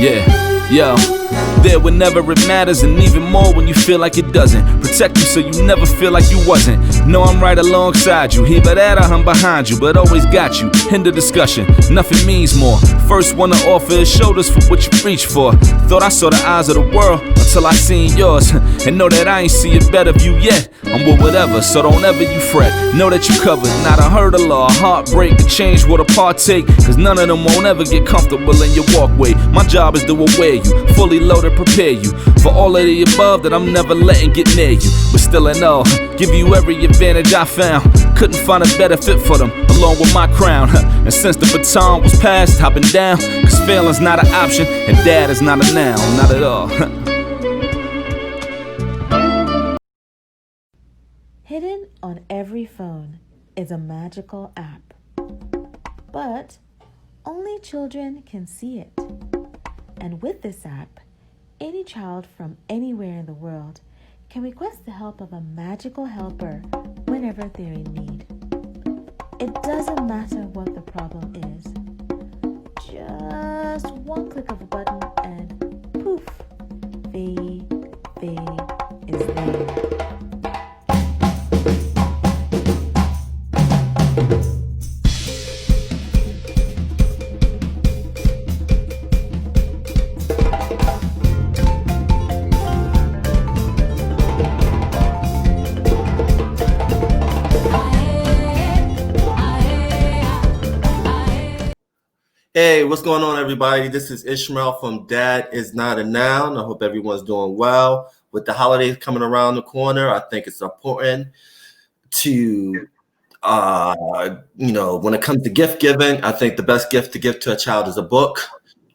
Yeah, yo. There whenever it matters, and even more when you feel like it doesn't. Protect you so you never feel like you wasn't. Know I'm right alongside you. Either that or I'm behind you, but always got you. End of discussion, nothing means more. First one to offer is shoulders for what you reach for. Thought I saw the eyes of the world until I seen yours. And know that I ain't see a better view yet. I'm with whatever, so don't ever you fret. Know that you covered, not a hurdle or a heartbreak. A change what a partake, cause none of them won't ever get comfortable in your walkway. My job is to aware you, fully loaded, prepare you for all of the above that I'm never letting get near you. But still in all, give you every advantage I found. Couldn't find a better fit for them, along with my crown. And since the baton was passed, I've been down. Cause failing's not an option, and dad is not a noun, not at all. Hidden on every phone is a magical app. But only children can see it. And with this app, any child from anywhere in the world can request the help of a magical helper whenever they're in need. It doesn't matter what the problem is. Just one click of a button and poof, Feyi Fay is there. Hey, what's going on, everybody? This is Ishmael from Dad Is Not a Noun. I hope everyone's doing well. With the holidays coming around the corner, I think it's important to, when it comes to gift giving, I think the best gift to give to a child is a book.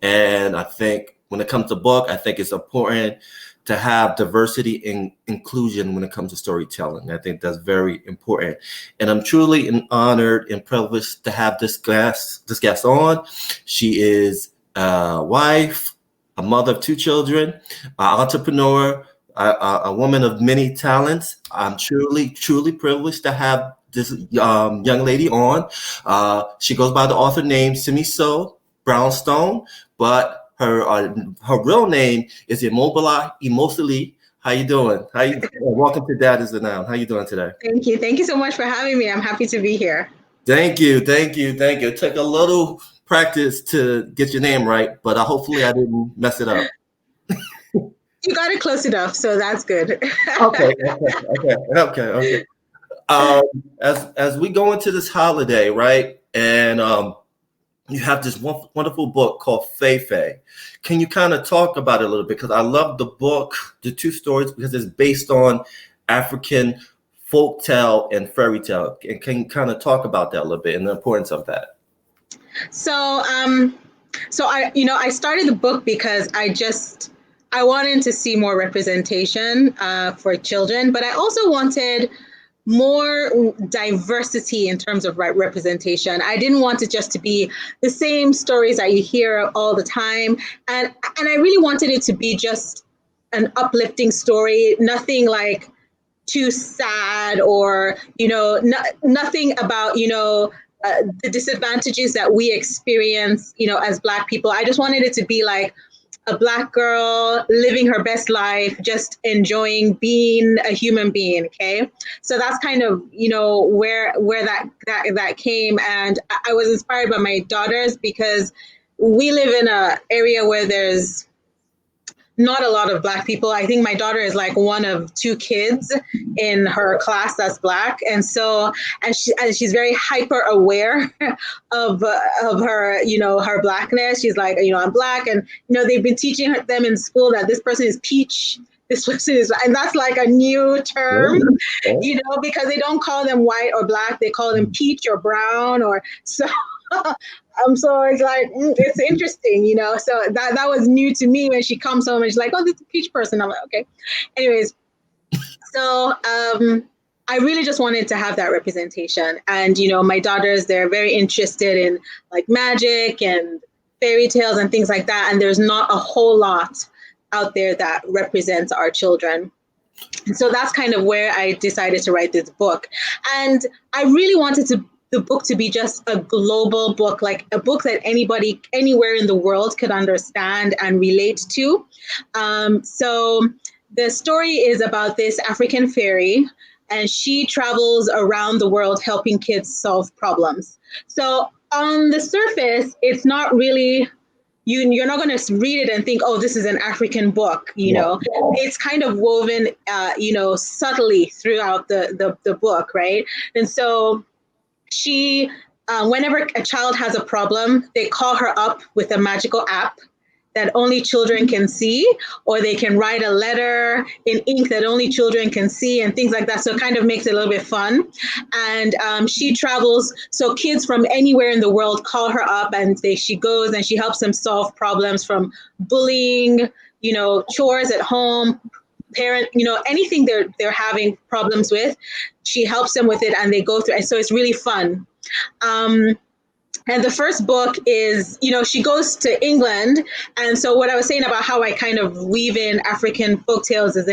And I think when it comes to book, I think it's important to have diversity and inclusion when it comes to storytelling. I think that's very important. And I'm truly honored and privileged to have this guest on. She is a wife, a mother of two children, an entrepreneur, a woman of many talents. I'm truly privileged to have this young lady on. She goes by the author name Simisayo Brownstone, but her real name is Omobola Imoisili. How you doing? Welcome to Dad Is a Noun. How you doing today? Thank you. Thank you so much for having me. I'm happy to be here. Thank you. It took a little practice to get your name right, but hopefully I didn't mess it up. You got it close enough, so that's good. Okay. As we go into this holiday, right, and you have this wonderful book called Feyi Fay. Can you kind of talk about it a little bit? Because I love the book, the two stories, because it's based on African folktale and fairy tale. And can you kind of talk about that a little bit and the importance of that? So I started the book because I wanted to see more representation for children, but I also wanted more diversity in terms of representation. I didn't want it just to be the same stories that you hear all the time. And I really wanted it to be just an uplifting story, nothing like too sad or, nothing about, the disadvantages that we experience, as Black people. I just wanted it to be like a Black girl living her best life, just enjoying being a human being. Okay, so that's kind of where that came, and I was inspired by my daughters because we live in an area where there's not a lot of Black people. I think my daughter is like one of two kids in her class that's Black. And so, and she's very hyper aware of her, her Blackness. She's like, I'm Black. And, they've been teaching them in school that this person is peach. This person is, and that's like a new term, because they don't call them white or Black. They call them peach or brown or so. So it's like, it's interesting, so that was new to me when she comes home and she's like, oh, this is a peach person. I'm like, okay. Anyways, so I really just wanted to have that representation. And, my daughters, they're very interested in like magic and fairy tales and things like that. And there's not a whole lot out there that represents our children. And so that's kind of where I decided to write this book. And I really wanted to the book to be just a global book, like a book that anybody anywhere in the world could understand and relate to. So the story is about this African fairy, and she travels around the world helping kids solve problems. So on the surface, it's not really, you're not going to read it and think, oh, this is an African book. It's kind of woven, subtly throughout the book, right? And so she, whenever a child has a problem, they call her up with a magical app that only children can see, or they can write a letter in ink that only children can see, and things like that. So it kind of makes it a little bit fun. And she travels, so kids from anywhere in the world call her up, and she goes and she helps them solve problems from bullying, chores at home, anything they're having problems with. She helps them with it, and they go through. And so it's really fun. And the first book is, she goes to England. And so what I was saying about how I kind of weave in African folktales is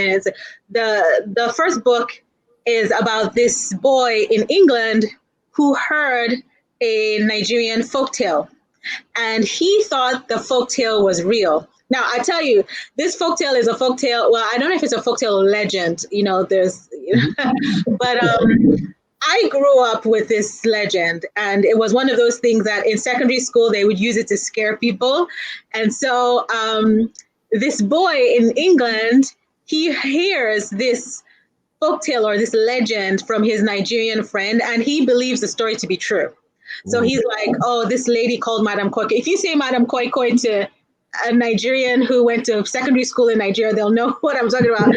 the first book is about this boy in England who heard a Nigerian folktale. And he thought the folktale was real. Now, I tell you, this folktale is a folktale. Well, I don't know if it's a folktale or legend, but I grew up with this legend, and it was one of those things that in secondary school, they would use it to scare people. And so this boy in England, he hears this folktale or this legend from his Nigerian friend, and he believes the story to be true. So he's like, oh, this lady called Madam Koi. If you say Madam Koi to a Nigerian who went to secondary school in Nigeria, they'll know what I'm talking about.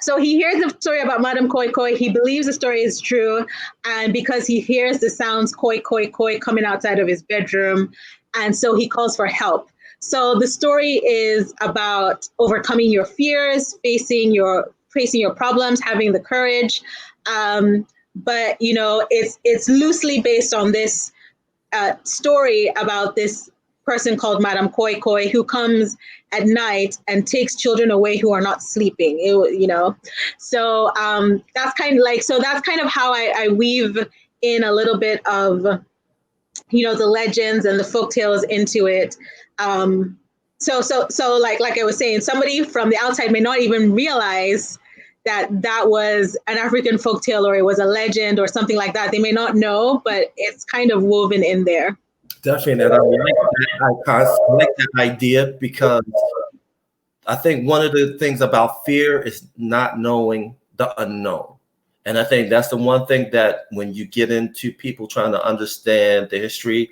So he hears the story about Madam Koi Koi. He believes the story is true. And because he hears the sounds koi, koi, koi coming outside of his bedroom. And so he calls for help. So the story is about overcoming your fears, facing your problems, having the courage. But, it's loosely based on this story about this person called Madam Koi Koi who comes at night and takes children away who are not sleeping. So that's kind of how I weave in a little bit of the legends and the folktales into it. So like I was saying, somebody from the outside may not even realize that was an African folktale, or it was a legend or something like that. They may not know, but it's kind of woven in there. Definitely, and I like that idea, because I think one of the things about fear is not knowing the unknown. And I think that's the one thing that when you get into people trying to understand the history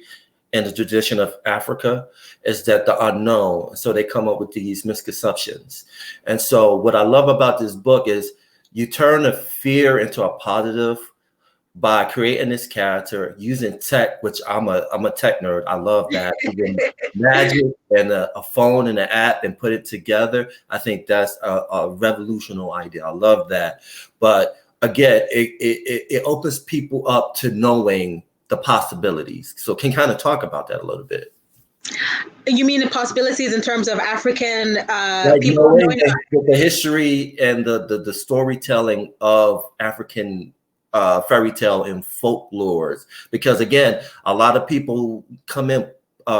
and the tradition of Africa, is that the unknown. So they come up with these misconceptions. And so what I love about this book is you turn the fear into a positive by creating this character using tech, which I'm a tech nerd. I love that. Magic and a phone and an app and put it together. I think that's a revolutionary idea. I love that. But again, it opens people up to knowing the possibilities. So can you kind of talk about that a little bit? You mean the possibilities in terms of African people? The history and the storytelling of African fairy tale and folklores, because again, a lot of people come in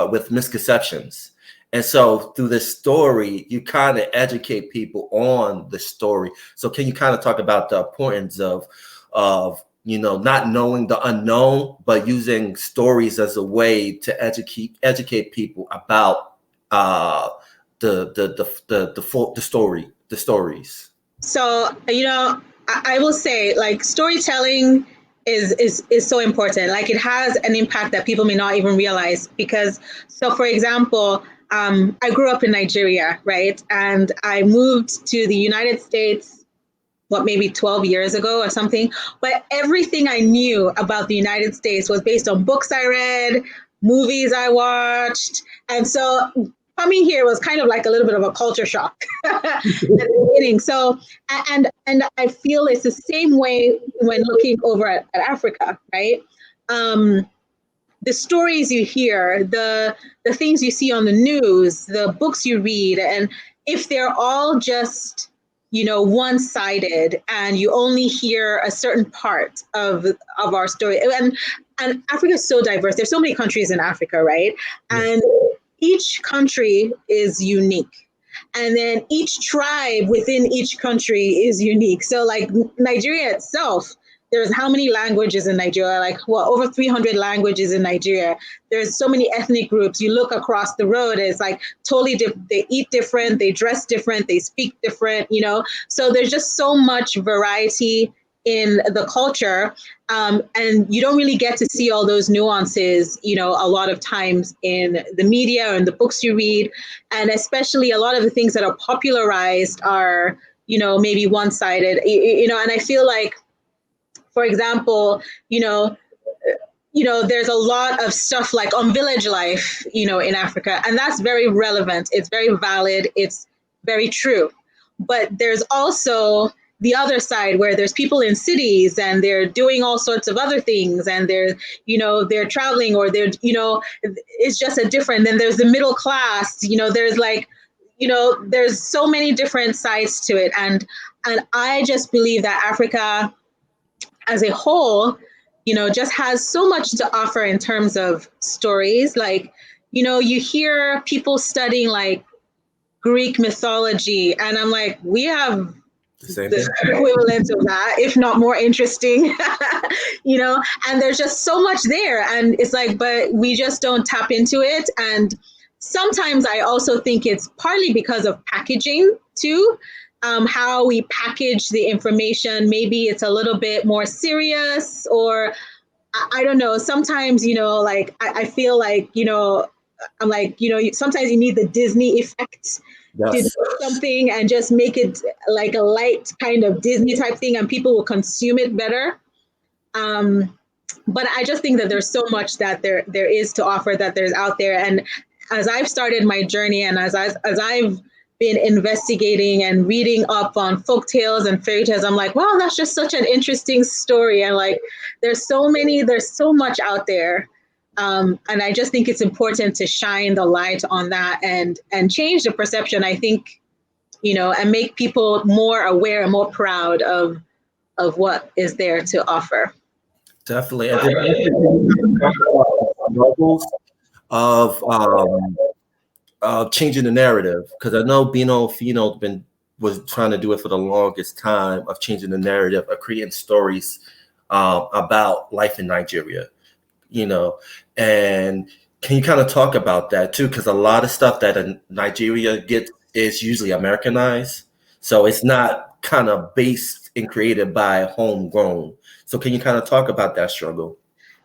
with misconceptions, and so through this story you kind of educate people on the story. So can you kind of talk about the importance of not knowing the unknown, but using stories as a way to educate people about the stories? So I will say, like, storytelling is so important. Like, it has an impact that people may not even realize, because, so for example, I grew up in Nigeria, right? And I moved to the United States, maybe 12 years ago or something. But everything I knew about the United States was based on books I read, movies I watched. And so coming here was kind of like a little bit of a culture shock at the beginning. So, and I feel it's the same way when looking over at Africa, right? The stories you hear, the things you see on the news, the books you read, and if they're all just one-sided, and you only hear a certain part of our story. And Africa is so diverse. There's so many countries in Africa, right? And each country is unique. And then each tribe within each country is unique. So like Nigeria itself, there's how many languages in Nigeria? Like, well, over 300 languages in Nigeria. There's so many ethnic groups. You look across the road, it's like totally different. They eat different, they dress different, they speak different, So there's just so much variety in the culture. And you don't really get to see all those nuances, a lot of times in the media or in the books you read. And especially a lot of the things that are popularized are, maybe one-sided, and I feel like, for example, there's a lot of stuff like on village life, in Africa, and that's very relevant. It's very valid. It's very true. But there's also the other side where there's people in cities and they're doing all sorts of other things, and they're traveling, or it's just a different. Then there's the middle class, there's like, there's so many different sides to it. And I just believe that Africa as a whole, just has so much to offer in terms of stories. Like, you hear people studying like Greek mythology, and I'm like, we have the equivalent of that, if not more interesting, and there's just so much there. And it's like, but we just don't tap into it. And sometimes I also think it's partly because of packaging too. How we package the information. Maybe it's a little bit more serious, or I don't know. Sometimes, like I feel like, I'm like, sometimes you need the Disney effect to do something and just make it like a light kind of Disney type thing, and people will consume it better. But I just think that there's so much that there is to offer, that there's out there. And as I've started my journey, and as I've been investigating and reading up on folktales and fairy tales, I'm like, wow, that's just such an interesting story. And like, there's so much out there. And I just think it's important to shine the light on that and change the perception, I think, and make people more aware and more proud of what is there to offer. Definitely. And struggles of changing the narrative, because I know Bino Fino was trying to do it for the longest time, of changing the narrative, of creating stories about life in Nigeria, and can you kind of talk about that too? Because a lot of stuff that in Nigeria gets is usually Americanized, so it's not kind of based and created by homegrown. So can you kind of talk about that struggle?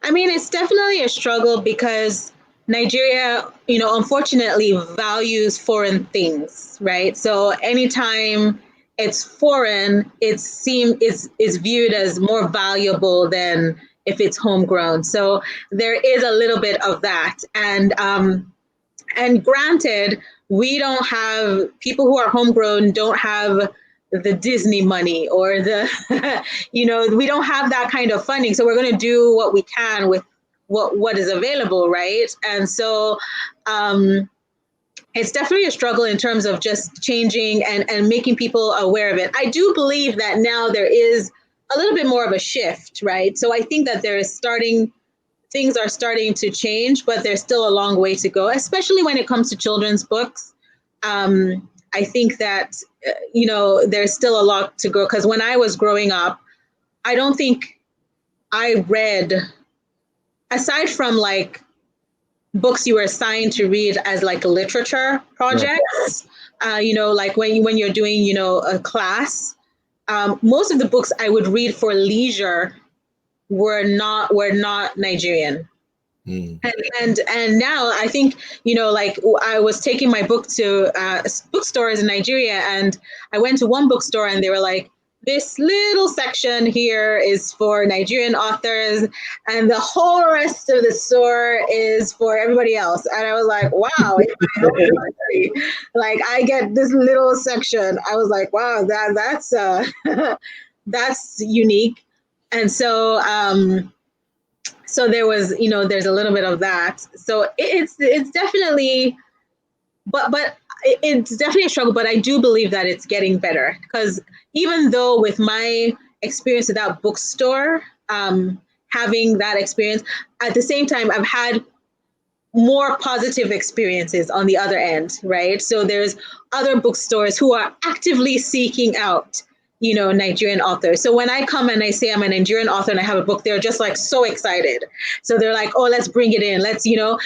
I mean, it's definitely a struggle because Nigeria, unfortunately values foreign things, right? So anytime it's foreign, is viewed as more valuable than if it's homegrown. So there is a little bit of that. And granted, we don't have, people who are homegrown don't have the Disney money or the, we don't have that kind of funding. So we're going to do what we can with what is available, right? And so it's definitely a struggle in terms of just changing and making people aware of it. I do believe that now there is a little bit more of a shift, right? So I think that things are starting to change, but there's still a long way to go, especially when it comes to children's books. I think that, there's still a lot to go, because when I was growing up, I don't think I read, aside from like books you were assigned to read as like literature projects, like when you're doing, a class, most of the books I would read for leisure were not Nigerian. And now I think, like I was taking my book to bookstores in Nigeria, and I went to one bookstore and they were like, this little section here is for Nigerian authors, and the whole rest of the store is for everybody else. And I was like, wow, like I get this little section. I was like, wow, that's that's unique. And so so there was, there's a little bit of that. So it's definitely, but it's definitely a struggle, but I do believe that it's getting better, because even though with my experience at that bookstore, having that experience, at the same time, I've had more positive experiences on the other end, right? So there's other bookstores who are actively seeking out, Nigerian authors. So when I come and I say I'm a Nigerian author and I have a book, they're just like so excited. So they're like, oh, let's bring it in. Let's,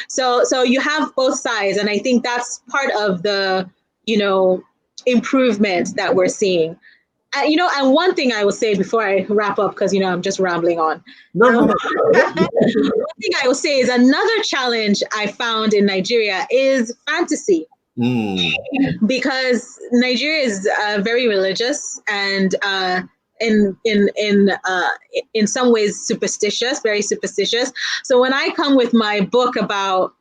so you have both sides. And I think that's part of the, improvement that we're seeing. And one thing I will say before I wrap up, because, I'm just rambling on. No. One thing I will say is another challenge I found in Nigeria is fantasy. Because Nigeria is very religious and in some ways superstitious, very superstitious. So when I come with my book about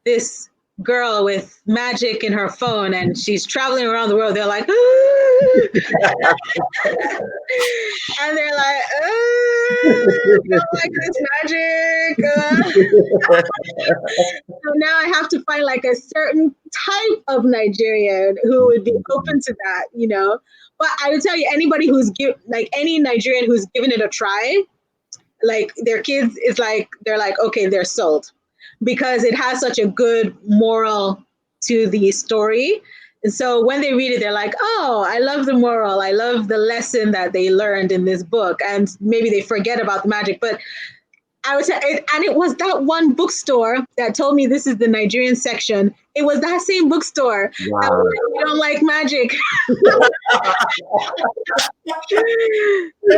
this girl with magic in her phone and she's traveling around the world, they're like, and they're like, I don't like this magic. So now I have to find like a certain type of Nigerian who would be open to that, But I would tell you, anybody any Nigerian who's given it a try, like their kids is like, they're like, okay, they're sold, because it has such a good moral to the story. And so when they read it, they're like, oh, I love the moral. I love the lesson that they learned in this book. And maybe they forget about the magic. But I would say, and it was that one bookstore that told me this is the Nigerian section. It was that same bookstore. Wow. That was like, we don't like magic. They were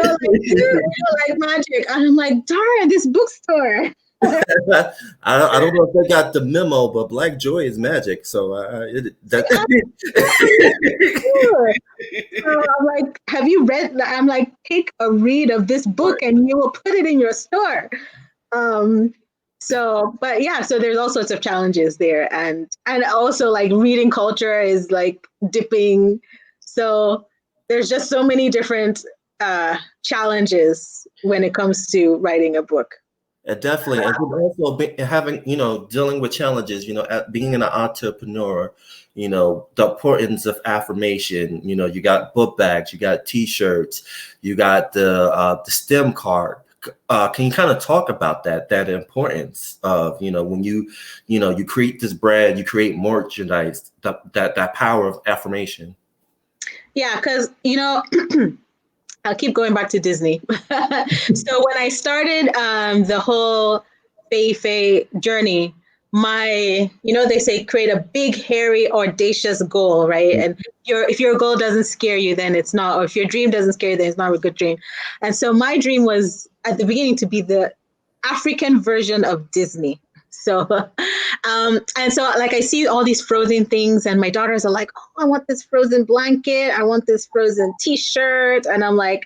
like, dude, we don't like magic. And I'm like, darn, this bookstore. I don't know if they got the memo, but Black Joy is magic. So So I'm like, have you read? I'm like, take a read of this book and you will put it in your store. But yeah, so there's all sorts of challenges there, and also like reading culture is like dipping. So there's just so many different challenges when it comes to writing a book. Definitely. And also having, dealing with challenges, being an entrepreneur, the importance of affirmation, you got book bags, you got T-shirts, you got the STEM card. Can you kind of talk about that importance of, when you create this brand, you create merchandise, that power of affirmation? Yeah, because, I'll keep going back to Disney. So when I started the whole Feyi Fay journey, they say create a big, hairy, audacious goal, right? And if your goal doesn't scare you, then it's not, or if your dream doesn't scare you, then it's not a good dream. And so my dream was at the beginning to be the African version of Disney. So, and so like I see all these frozen things and my daughters are like, oh, I want this frozen blanket. I want this frozen T-shirt. And I'm like,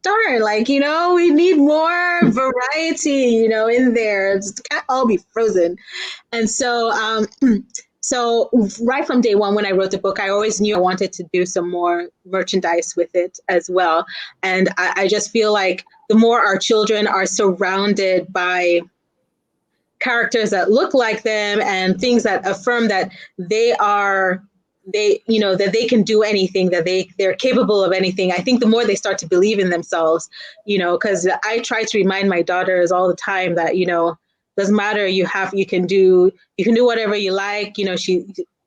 darn, like, we need more variety, in there. It can't all be frozen. And so, so right from day one, when I wrote the book, I always knew I wanted to do some more merchandise with it as well. And I just feel like the more our children are surrounded by characters that look like them and things that affirm that that they can do anything, that they're capable of anything, I think the more they start to believe in themselves, because I try to remind my daughters all the time that, doesn't matter, you can do whatever you like,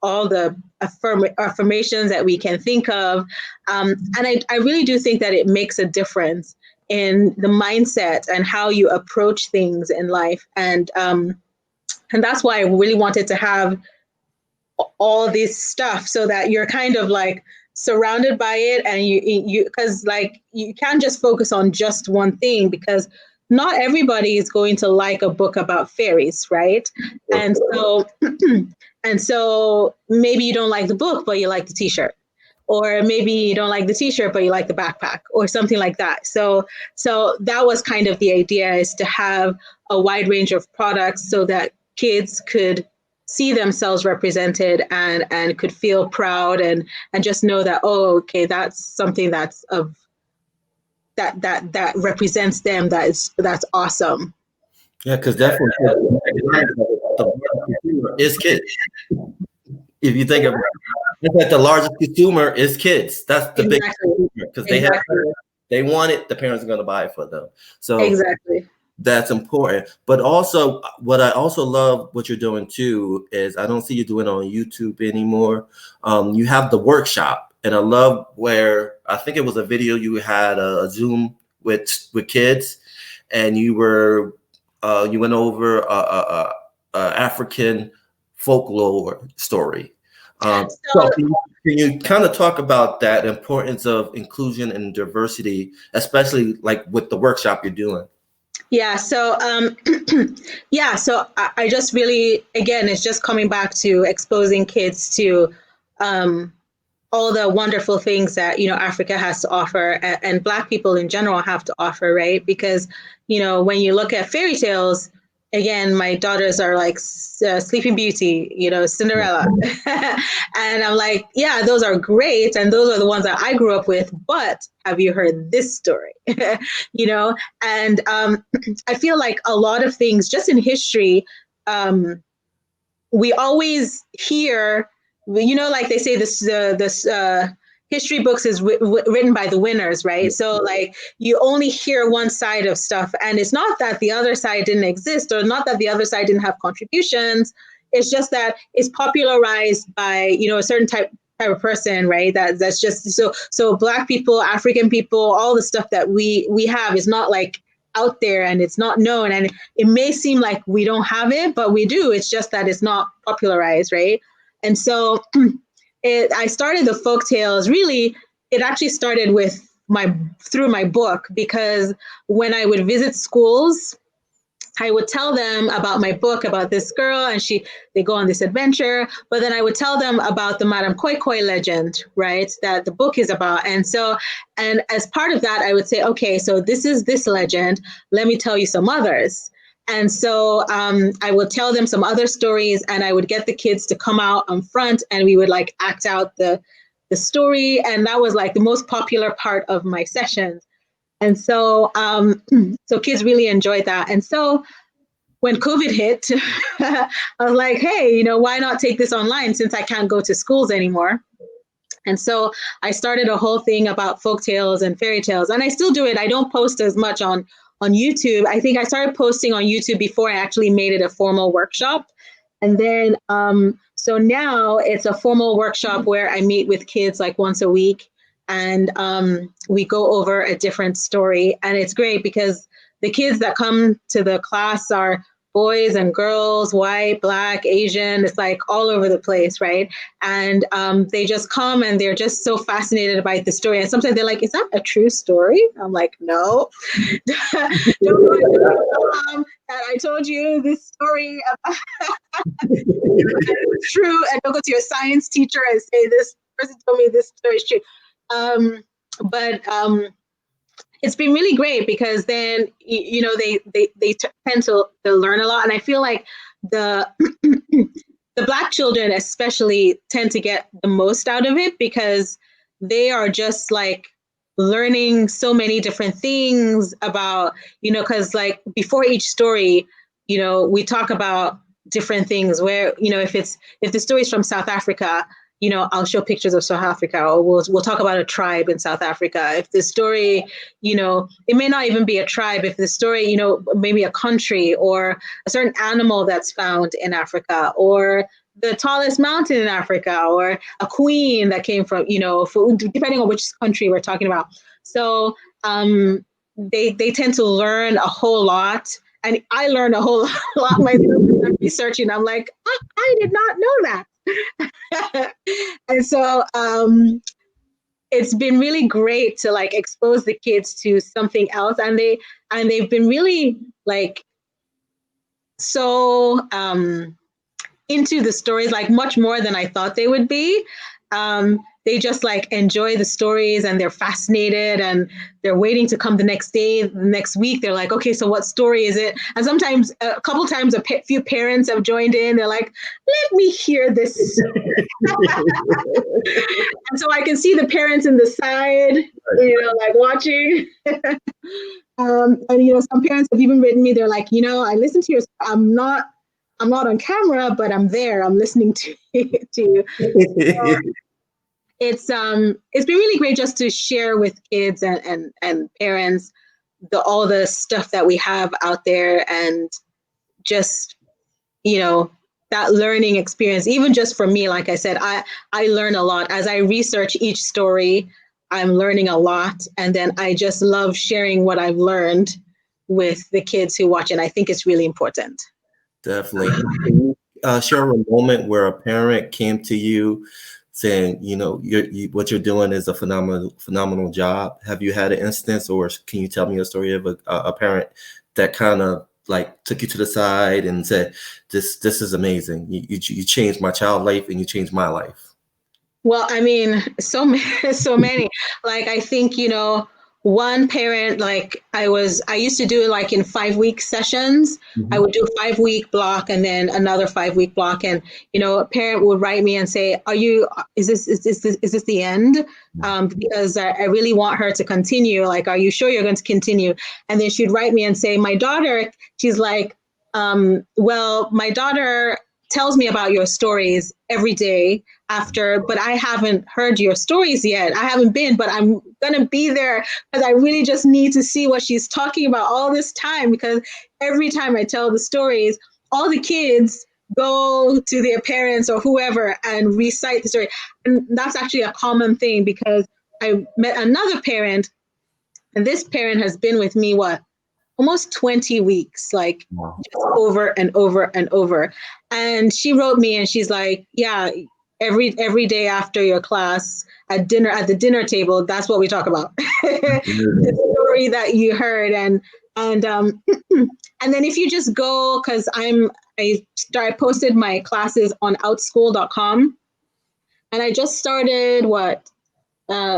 all the affirmations that we can think of. And I really do think that it makes a difference in the mindset and how you approach things in life. And that's why I really wanted to have all this stuff, so that you're kind of like surrounded by it, and you because like you can't just focus on just one thing, because not everybody is going to like a book about fairies, right? And so maybe you don't like the book, but you like the T-shirt. Or maybe you don't like the T-shirt, but you like the backpack, or something like that. So that was kind of the idea, is to have a wide range of products so that kids could see themselves represented and could feel proud and just know that, oh, okay, that's something that's of that represents them. That's awesome. Yeah, because definitely the is kids. If you think of it, it's like the largest consumer is kids. That's the big Exactly. because Exactly. they want it, the parents are going to buy it for them. So Exactly. that's important. But also, what I also love what you're doing too is I don't see you doing it on YouTube anymore. You have the workshop, and I love where I think it was a video you had a Zoom with kids, and you went over a African folklore story. So So can you kind of talk about that importance of inclusion and diversity, especially like with the workshop you're doing? yeah, so yeah, so I just really, again, it's just coming back to exposing kids to um, all the wonderful things that Africa has to offer, and Black people in general have to offer, right? Because when you look at fairy tales, again, my daughters are like Sleeping Beauty, Cinderella, and I'm like, yeah, those are great, and those are the ones that I grew up with. But have you heard this story? you know, and I feel like a lot of things just in history. We always hear, like they say, this history books is written by the winners, right? So like you only hear one side of stuff, and it's not that the other side didn't exist, or not that the other side didn't have contributions. It's just that it's popularized by a certain type of person, right? That's just so Black people, African people, all the stuff that we have is not like out there, and it's not known, and it may seem like we don't have it, but we do. It's just that it's not popularized, right? And so I started the folk tales. Really, it actually started through my book, because when I would visit schools, I would tell them about my book, about this girl, and they go on this adventure. But then I would tell them about the Madame Koi Koi legend, right? That the book is about. And as part of that, I would say, okay, so this is this legend. Let me tell you some others. And so I would tell them some other stories, and I would get the kids to come out in front, and we would like act out the story. And that was like the most popular part of my sessions. And so, so kids really enjoyed that. And so when COVID hit, I was like, hey, why not take this online since I can't go to schools anymore? And so I started a whole thing about folk tales and fairy tales. And I still do it. I don't post as much on YouTube. I think I started posting on YouTube before I actually made it a formal workshop. And then, so now it's a formal workshop where I meet with kids like once a week, and we go over a different story. And it's great because the kids that come to the class are boys and girls, white, Black, Asian. It's like all over the place, right? And they just come and they're just so fascinated by the story. And sometimes they're like, is that a true story? I'm like, no. Don't go that I told you this story about it's true, and don't go to your science teacher and say this person told me this story is true. But it's been really great because then they tend to learn a lot, and I feel like the the Black children especially tend to get the most out of it because they are just like learning so many different things about because like before each story we talk about different things where if the story is from South Africa, I'll show pictures of South Africa, or we'll talk about a tribe in South Africa. If the story, it may not even be a tribe. If the story, maybe a country or a certain animal that's found in Africa, or the tallest mountain in Africa, or a queen that came from, depending on which country we're talking about. So they tend to learn a whole lot. And I learned a whole lot myself researching. I'm like, I did not know that. And so it's been really great to like expose the kids to something else, and they've been really like so into the stories, like much more than I thought they would be. They just like enjoy the stories, and they're fascinated, and they're waiting to come the next day, the next week. They're like, okay, so what story is it? And sometimes a couple times few parents have joined in. They're like, let me hear this. And so I can see the parents in the side, like watching. And some parents have even written me. They're like, I listened to your. I'm not I'm not on camera, but I'm there. I'm listening to you. It's been really great just to share with kids and parents all the stuff that we have out there, and just, you know, that learning experience. Even just for me, like I said, I learn a lot as I research each story. I'm learning a lot, and then I just love sharing what I've learned with the kids who watch it. I think it's really important. Definitely. Can you share a moment where a parent came to you saying, you know, what you're doing is a phenomenal job? Have you had an instance, or can you tell me a story of a parent that kind of like took you to the side and said, this is amazing. You changed my child life and you changed my life. Well, I mean, so many. Like, I think, you know, one parent, like I used to do it like in 5-week sessions. Mm-hmm. I would do a 5-week block and then another 5-week block. And, you know, a parent would write me and say, is this the end? Because I really want her to continue. Like, are you sure you're going to continue? And then she'd write me and say, my daughter, she's like, well, my daughter tells me about your stories every day but I haven't heard your stories yet. I haven't been, but I'm going to be there because I really just need to see what she's talking about all this time, because every time I tell the stories, all the kids go to their parents or whoever and recite the story. And that's actually a common thing, because I met another parent, and this parent has been with me, almost 20 weeks, like just over and over and over. And she wrote me and she's like, yeah, every day after your class at the dinner table, that's what we talk about. The story that you heard. And and then if you just go, because I posted my classes on outschool.com, and I just started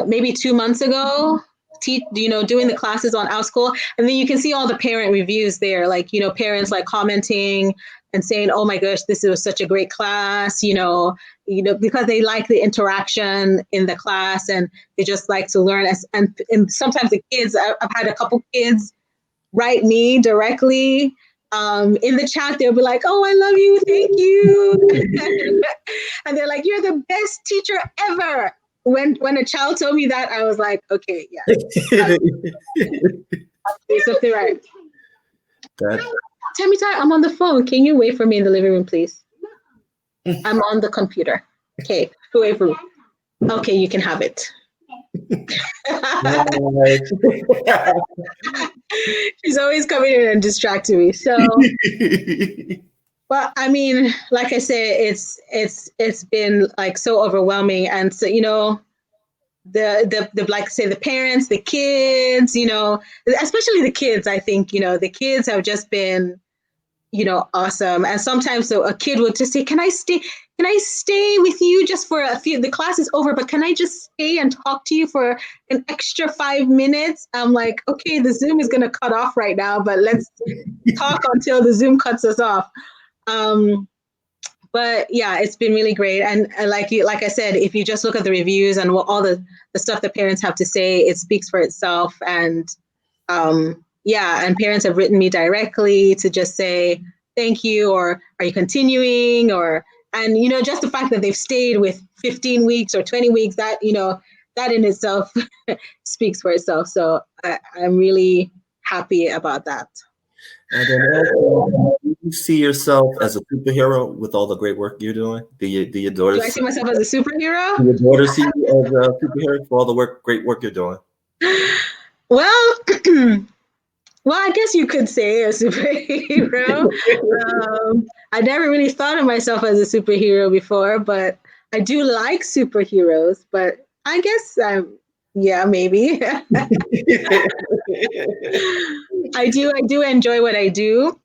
maybe 2 months ago, doing the classes on OutSchool. And then you can see all the parent reviews there, like, you know, parents like commenting and saying, oh my gosh, this was such a great class, because they like the interaction in the class and they just like to learn. And sometimes the kids, I've had a couple kids write me directly in the chat. They'll be like, oh, I love you, thank you. And they're like, you're the best teacher ever. When a child told me that, I was like, okay, yeah. Something right. Tell me, I'm on the phone. Can you wait for me in the living room, please? I'm on the computer. Okay, wait for me. Okay, you can have it. She's always coming in and distracting me. So, well, I mean, like I said, it's been like so overwhelming, and so, you know, the like I say, the parents, the kids, you know, especially the kids. I think, you know, the kids have just been, you know, awesome. And sometimes a kid would just say, can I stay with you just for a few, the class is over, but can I just stay and talk to you for an extra 5 minutes? I'm like, okay, the Zoom is going to cut off right now, but let's talk until the Zoom cuts us off. But yeah, it's been really great. And like I said, if you just look at the reviews and all the stuff that parents have to say, it speaks for itself. And yeah, and parents have written me directly to just say thank you, or are you continuing, and you know, just the fact that they've stayed with 15 weeks or 20 weeks, that, you know, that in itself speaks for itself. So I'm really happy about that. And then also, do you see yourself as a superhero with all the great work you're doing? Do your daughters? Do I see myself as a superhero? Do your daughters see you as a superhero for all the great work you're doing? Well, well, I guess you could say a superhero. I never really thought of myself as a superhero before, but I do like superheroes. But I guess yeah, maybe. I do enjoy what I do.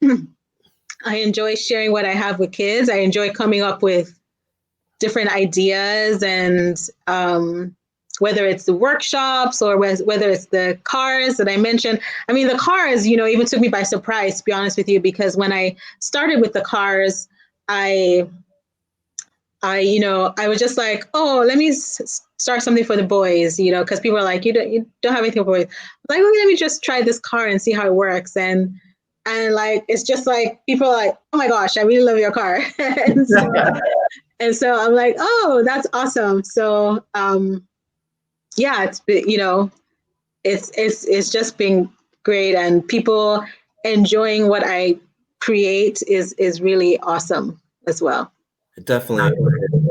I enjoy sharing what I have with kids. I enjoy coming up with different ideas, and whether it's the workshops or whether it's the cars that I mentioned. I mean, the cars, you know, even took me by surprise, to be honest with you, because when I started with the cars, I was just like, oh, let me start something for the boys, you know, because people are like, you don't have anything for boys. I'm like, well, let me just try this car and see how it works. And And like, it's just like, people are like, oh my gosh, I really love your car. and so I'm like, oh, that's awesome. So, yeah, it's just been great, and people enjoying what I create is really awesome as well. Definitely.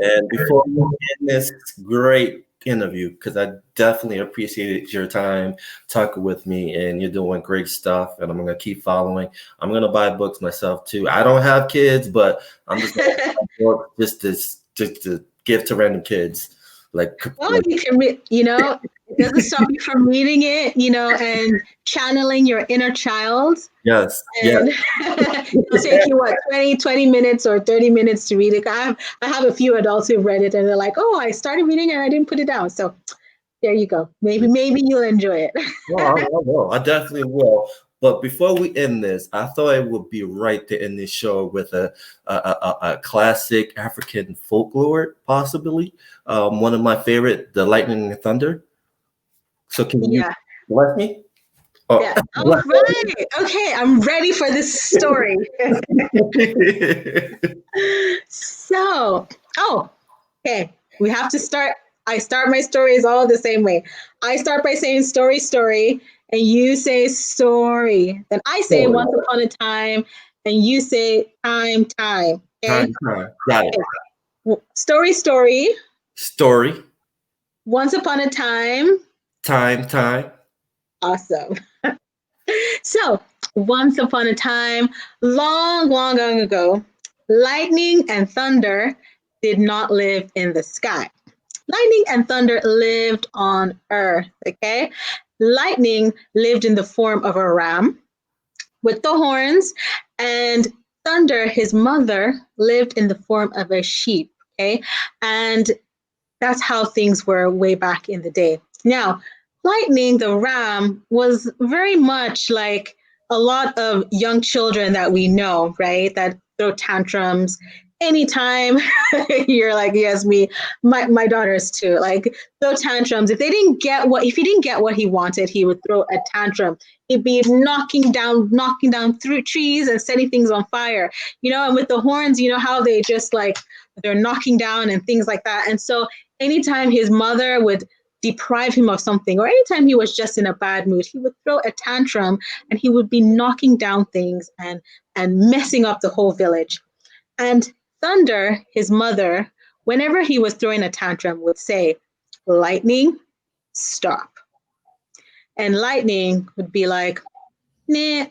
And before we end this great interview, because I definitely appreciated your time talking with me, and you're doing great stuff, and I'm going to keep following. I'm going to buy books myself too. I don't have kids, but I'm just going to buy books just to give to random kids. Well, you can, it doesn't stop you from reading it, and channeling your inner child. Yes. And it'll take you, 20 minutes or 30 minutes to read it. I have a few adults who've read it, and they're like, oh, I started reading it and I didn't put it down. So there you go. Maybe you'll enjoy it. Well, I will. I definitely will. But before we end this, I thought it would be right to end this show with a classic African folklore, possibly. One of my favorite, The Lightning and Thunder. So can you bless me? Oh. Yeah. All right. Okay, I'm ready for this story. So, okay. We have to start. I start my stories all the same way. I start by saying story, story, and you say story. Then I say once upon a time, and you say time, time. Okay? Time. Got it. Okay. Story, story. Story. Once upon a time. Time. Awesome. So, once upon a time, long, long, long ago, lightning and thunder did not live in the sky. Lightning and thunder lived on earth, okay? Lightning lived in the form of a ram with the horns, and thunder, his mother, lived in the form of a sheep, okay? And that's how things were way back in the day. Now, Lightning, the ram, was very much like a lot of young children that we know, right? That throw tantrums anytime. You're like, yes, me, my daughters too. Like, throw tantrums. If he didn't get what he wanted, he would throw a tantrum. He'd be knocking down through trees and setting things on fire. And with the horns, how they just like they're knocking down and things like that. And so anytime his mother would deprive him of something, or anytime he was just in a bad mood, he would throw a tantrum, and he would be knocking down things and messing up the whole village. And Thunder, his mother, whenever he was throwing a tantrum, would say, "Lightning, stop." And Lightning would be like, "Nah,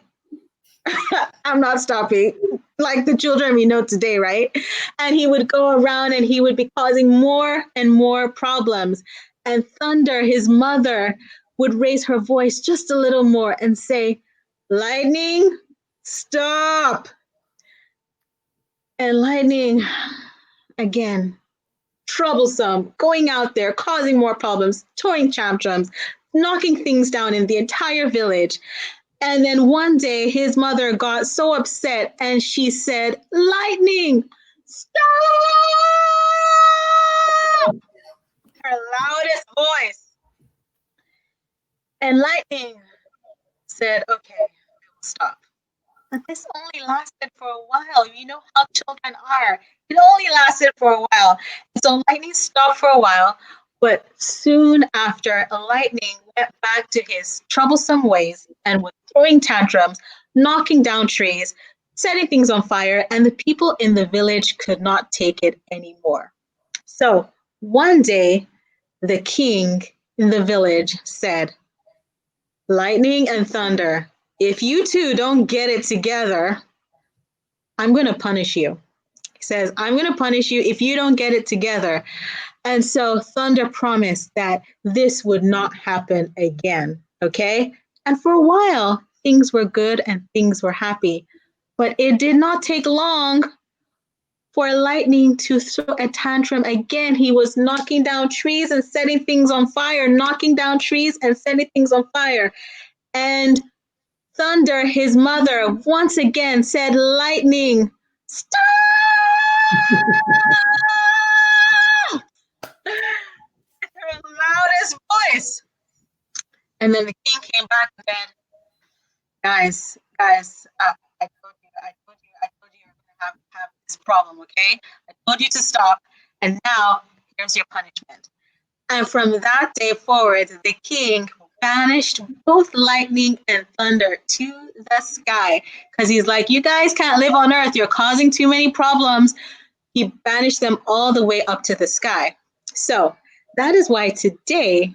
I'm not stopping." Like the children we know today, right? And he would go around and he would be causing more and more problems. And Thunder, his mother, would raise her voice just a little more and say, "Lightning, stop." And Lightning, again, troublesome, going out there, causing more problems, throwing tantrums, knocking things down in the entire village. And then one day his mother got so upset and she said, "Lightning, stop!" Her loudest voice. And Lightning said, "Okay, stop." But this only lasted for a while. You know how children are. It only lasted for a while. So Lightning stopped for a while, but soon after, Lightning went back to his troublesome ways and was throwing tantrums, knocking down trees, setting things on fire, and the people in the village could not take it anymore. So one day, the king in the village said, "Lightning and thunder, if you two don't get it together, I'm going to punish you." He says, "I'm going to punish you if you don't get it together." And so Thunder promised that this would not happen again. Okay. And for a while, things were good and things were happy. But it did not take long for Lightning to throw a tantrum again. He was knocking down trees and setting things on fire, knocking down trees and setting things on fire. And Thunder, his mother, once again said, "Lightning, stop!" Her loudest voice. And then the king came back and said, "Guys, guys, I told you you're going to have this problem, okay? I told you to stop, and now here's your punishment. And from that day forward, the king banished both lightning and thunder to the sky because he's like, you guys can't live on earth. You're causing too many problems. He banished them all the way up to the sky. So that is why today,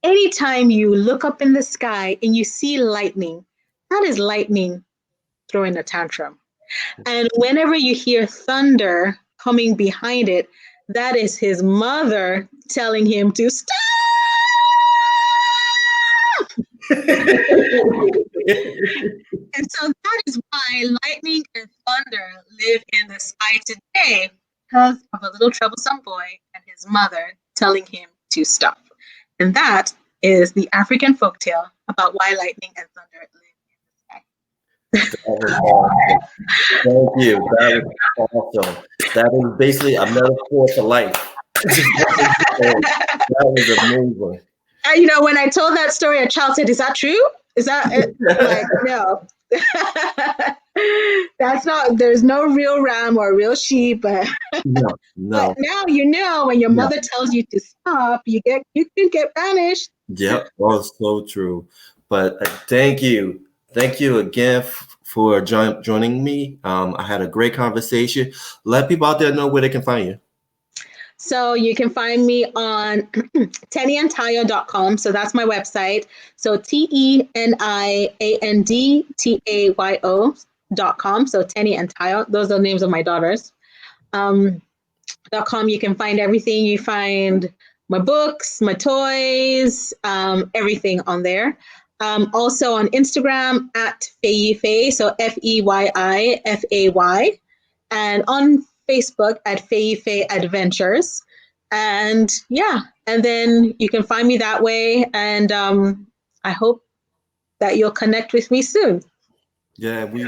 anytime you look up in the sky and you see lightning, that is lightning throwing a tantrum. And whenever you hear thunder coming behind it, that is his mother telling him to stop. And so that is why lightning and thunder live in the sky today because of a little troublesome boy and his mother telling him to stop. And that is the African folktale about why lightning and thunder live in the sky. That was awesome. Thank you. That was awesome. That is basically a metaphor for life. That was amazing. You know, when I told that story, a child said, "Is that true? Is that it?" I'm like, no. That's not, there's no real ram or real sheep, but No. but now you know when your mother tells you to stop, you can get banished. Yep, oh, so true. But thank you again for joining me. I had a great conversation. Let people out there know where they can find you. So you can find me on teniandtayo.com. So that's my website. So TENIANDTAYO.com. So Teni and Tayo. Those are the names of my daughters. .com. You can find everything. You find my books, my toys, everything on there. Also on Instagram at Feyi Fay. So FEYIFAY. And on Facebook at Feyi Fay Adventures. And yeah, and then you can find me that way. And I hope that you'll connect with me soon. Yeah, we